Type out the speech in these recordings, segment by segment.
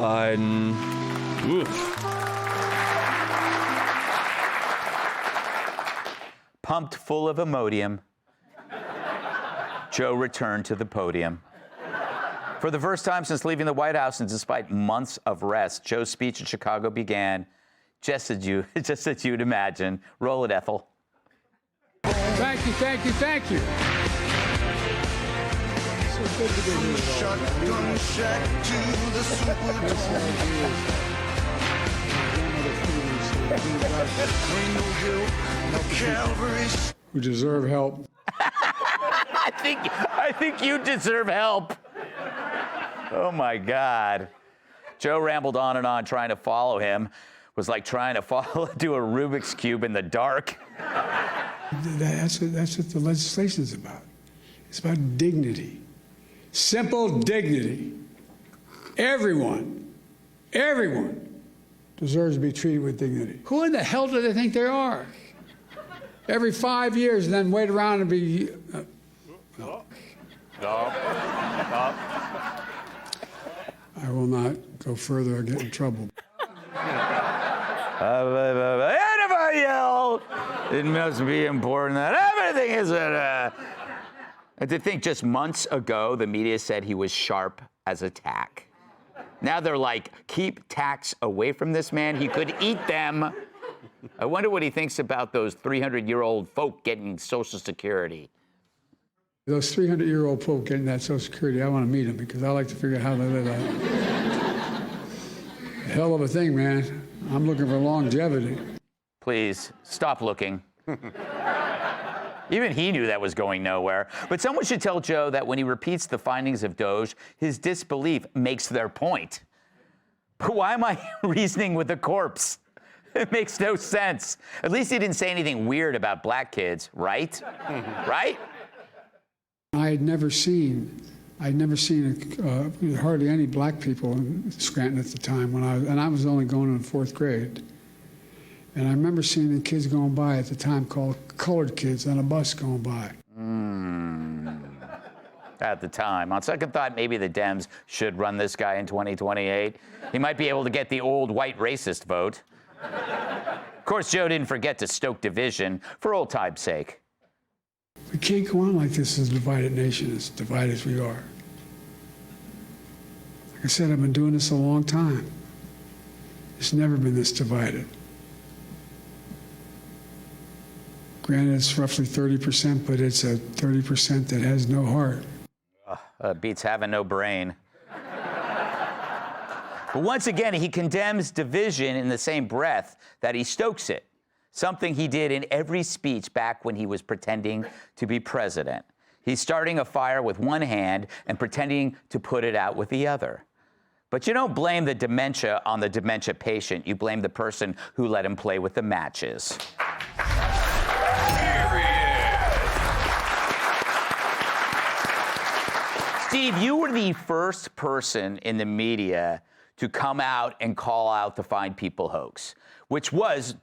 Biden. Oof. Pumped full of Imodium, Joe returned to the podium. For the first time since leaving the White House and despite months of rest, Joe's speech in Chicago began just as you'd imagine. Roll it, Ethel. Thank you, thank you, thank you. So good to be here. Shotgun shack to the Who deserve help. I think you deserve help. Oh, my God. Joe rambled on and on, trying to follow him. Was like trying to do a Rubik's Cube in the dark. That's what the legislation is about. It's about dignity. Simple dignity. Everyone deserves to be treated with dignity. Who in the hell do they think they are? Every 5 years and then wait around and be... No. I will not go further or get in trouble. And if I yell, it must be important that everything is I think just months ago, the media said he was sharp as a tack. Now they're like, keep tacks away from this man. He could eat them. I wonder what he thinks about those 300-year-old folk getting Social Security. Those 300-year-old folk getting that Social Security, I want to meet them because I like to figure out how they live that. Hell of a thing, man. I'm looking for longevity. Please, stop looking. Even he knew that was going nowhere. But someone should tell Joe that when he repeats the findings of Doge, his disbelief makes their point. But why am I reasoning with a corpse? It makes no sense. At least he didn't say anything weird about black kids, right? Right? I had never seen hardly any black people in Scranton at the time I was only going in the 4th grade. And I remember seeing the kids going by at the time called colored kids on a bus going by. At the time. On second thought, maybe the Dems should run this guy in 2028. He might be able to get the old white racist vote. Of course, Joe didn't forget to stoke division for old time's sake. We can't go on like this as a divided nation, as divided as we are. Like I said, I've been doing this a long time. It's never been this divided. Granted, it's roughly 30%, but it's a 30% that has no heart. Beats having no brain. But once again, he condemns division in the same breath that he stokes it. Something he did in every speech back when he was pretending to be president. He's starting a fire with one hand and pretending to put it out with the other. But you don't blame the dementia on the dementia patient. You blame the person who let him play with the matches. Steve, you were the first person in the media to come out and call out the Find People hoax, which was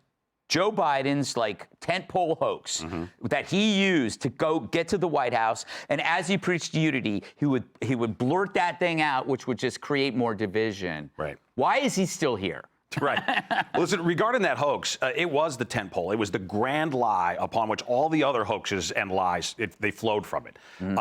Joe Biden's tentpole hoax that he used to go get to the White House, and as he preached unity, he would blurt that thing out, which would just create more division. Right. Why is he still here? Right. Listen, regarding that hoax, it was the tentpole. It was the grand lie upon which all the other hoaxes and lies, they flowed from it.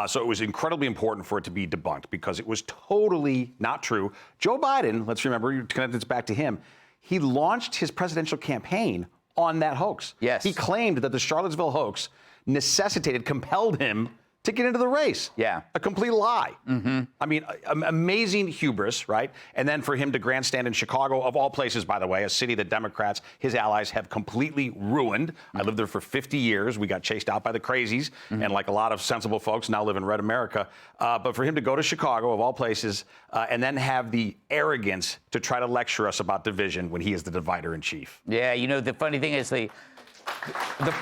So it was incredibly important for it to be debunked because it was totally not true. Joe Biden, let's remember, you connect this back to him, he launched his presidential campaign on that hoax. Yes. He claimed that the Charlottesville hoax compelled him to get into the race. Yeah. A complete lie. I mean, amazing hubris, right? And then for him to grandstand in Chicago, of all places, by the way, a city that Democrats, his allies, have completely ruined. I lived there for 50 years. We got chased out by the crazies, and like a lot of sensible folks now live in red America. But for him to go to Chicago, of all places, and then have the arrogance to try to lecture us about division when he is the divider in chief. Yeah, you know, the funny thing is the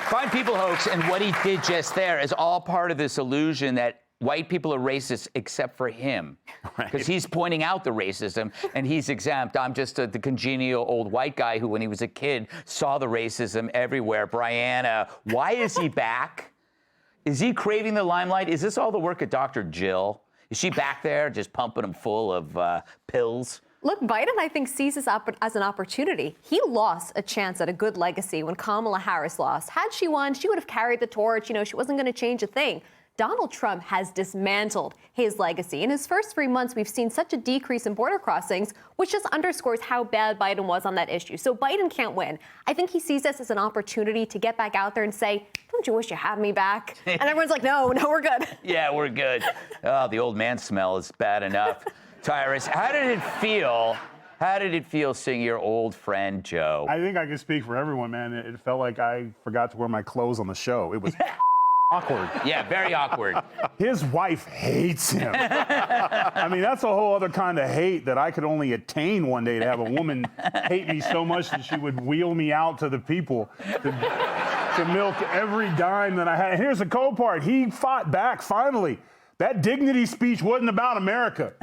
Find People hoax and what he did just there is all part of this illusion that white people are racist except for him. Because he's pointing out the racism and he's exempt. I'm just the congenial old white guy who, when he was a kid, saw the racism everywhere. Brianna, why is he back? Is he craving the limelight? Is this all the work of Dr. Jill? Is she back there just pumping him full of pills? Look, Biden, I think, sees this as an opportunity. He lost a chance at a good legacy when Kamala Harris lost. Had she won, she would have carried the torch. You know, she wasn't going to change a thing. Donald Trump has dismantled his legacy. In his first 3 months, we've seen such a decrease in border crossings, which just underscores how bad Biden was on that issue. So Biden can't win. I think he sees this as an opportunity to get back out there and say, don't you wish you had me back? And everyone's like, no, we're good. Yeah, we're good. Oh, the old man smell is bad enough. Tyrus, how did it feel? How did it feel seeing your old friend Joe? I think I can speak for everyone, man. It felt like I forgot to wear my clothes on the show. It was awkward. Yeah, very awkward. His wife hates him. I mean, that's a whole other kind of hate that I could only attain one day, to have a woman hate me so much that she would wheel me out to the people to milk every dime that I had. And here's the cold part. He fought back, finally. That dignity speech wasn't about America.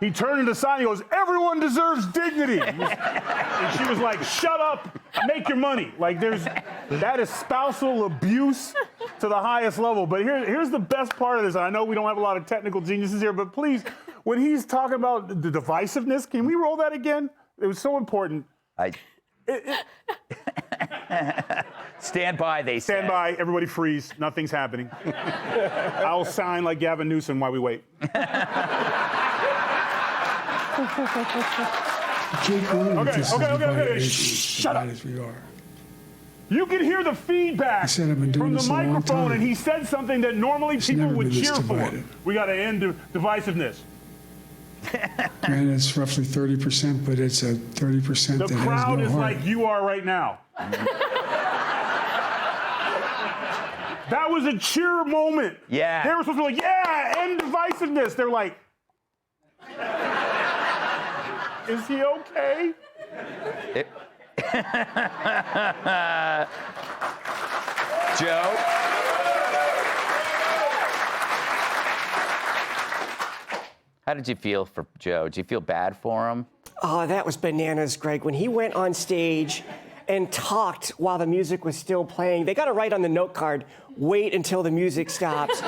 He turned it aside and he goes, everyone deserves dignity. And she was like, shut up, make your money. Like, that is spousal abuse to the highest level. But here's the best part of this. I know we don't have a lot of technical geniuses here, but please, when he's talking about the divisiveness, can we roll that again? It was so important. Stand by, they say. Stand by, everybody freeze, nothing's happening. I'll sign like Gavin Newsom while we wait. Okay. Shut up. As we are. You can hear the feedback from the microphone, and he said something that normally people would cheer for. We got to end divisiveness. And it's roughly 30%, but it's a 30% that has no heart. The crowd is like you are right now. That was a cheer moment. Yeah. They were supposed to be like, yeah, end divisiveness. They're like, is he okay? Joe? How did you feel for Joe? Did you feel bad for him? Oh, that was bananas, Greg. When he went on stage and talked while the music was still playing, they got to write on the note card, wait until the music stops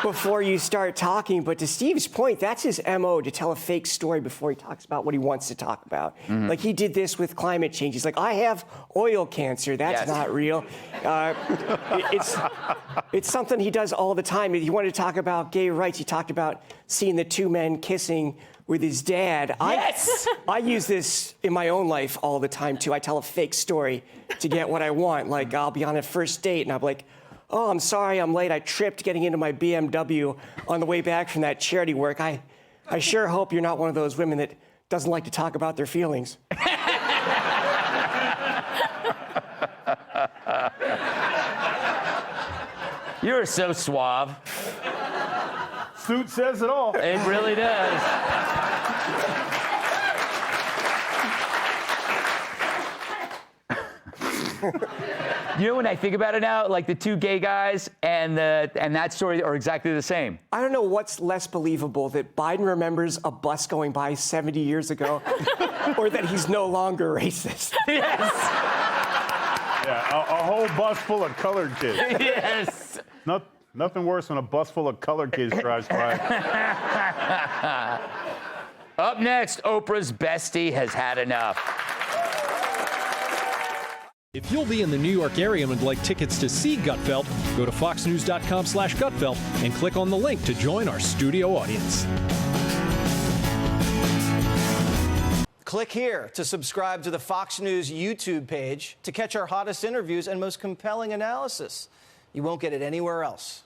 before you start talking. But to Steve's point, that's his MO, to tell a fake story before he talks about what he wants to talk about. Mm-hmm. Like he did this with climate change. He's like, I have oil cancer. That's not real. It's something he does all the time. He wanted to talk about gay rights. He talked about seeing the two men kissing with his dad. Yes! I use this in my own life all the time, too. I tell a fake story to get what I want. Like, I'll be on a first date, and I'm like, oh, I'm sorry I'm late. I tripped getting into my BMW on the way back from that charity work. I sure hope you're not one of those women that doesn't like to talk about their feelings. You're so suave. Suit says it all. It really does. You know, when I think about it now, like the two gay guys and that story are exactly the same. I don't know what's less believable, that Biden remembers a bus going by 70 years ago, or that he's no longer racist. Yes. Yeah, a whole bus full of colored kids. Yes. Nothing worse than a bus full of colored kids drives by. Up next, Oprah's bestie has had enough. If you'll be in the New York area and would like tickets to see Gutfeld, go to foxnews.com/Gutfeld and click on the link to join our studio audience. Click here to subscribe to the Fox News YouTube page to catch our hottest interviews and most compelling analysis. You won't get it anywhere else.